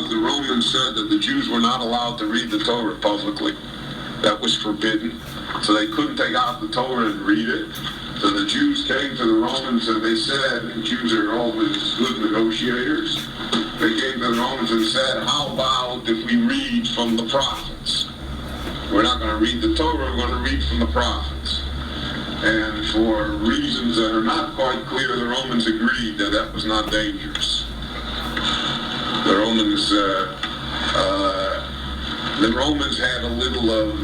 because the Romans said that the Jews were not allowed to read the Torah publicly. That was forbidden. So they couldn't take out the Torah and read it. So the Jews came to the Romans and they said, and Jews are always good negotiators, they came to the Romans and said, how about if we read from the prophets? We're not going to read the Torah, we're going to read from the prophets. And for reasons that are not quite clear, the Romans agreed that that was not dangerous. The Romans had a little of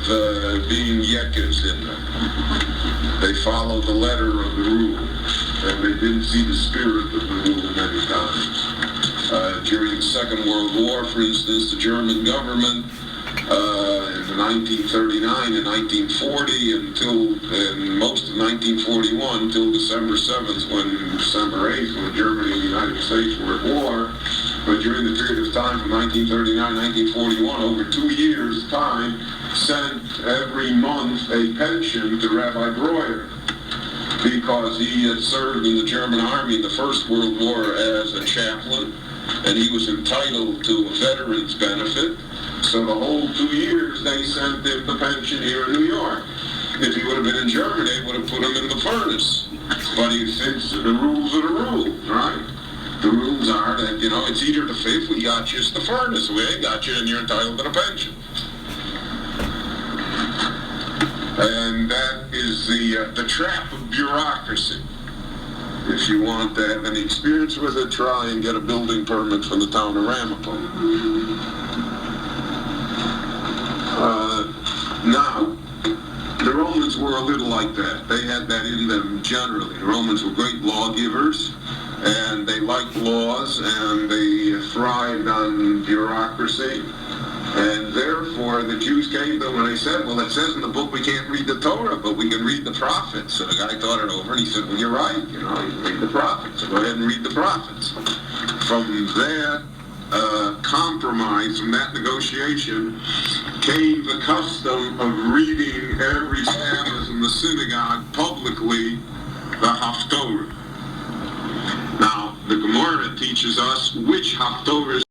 being yekkes in them. They followed the letter of the rule, and they didn't see the spirit of the rule many times. During the Second World War, for instance, the German government in 1939 and 1940 and most of 1941 until December 7th, December 8th, when Germany and the United States were at war. But during the period of time from 1939 1941, over 2 years' time, sent every month a pension to Rabbi Breuer, because he had served in the German army in the First World War as a chaplain, and he was entitled to a veteran's benefit. So the whole 2 years they sent him the pension here in New York. If he would have been in Germany, they would have put him in the furnace. But he thinks the rules are the rules, right? The rules are that, it's either the fifth, we got you, it's the furnace. We ain't got you, and you're entitled to the pension. And that is the trap of bureaucracy. If you want to have any experience with it, try and get a building permit from the town of Ramapo. Now, the Romans were a little like that. They had that in them generally. The Romans were great lawgivers, and they liked laws, and they thrived on bureaucracy. And therefore, the Jews came to them and they said, well, it says in the book we can't read the Torah, but we can read the prophets. So the guy thought it over and he said, well, you're right, you can read the prophets. So go ahead and read the prophets. From that compromise, from that negotiation, came the custom of reading every Sabbath in the synagogue publicly the haftara. Now, the Gemara teaches us which haftarahs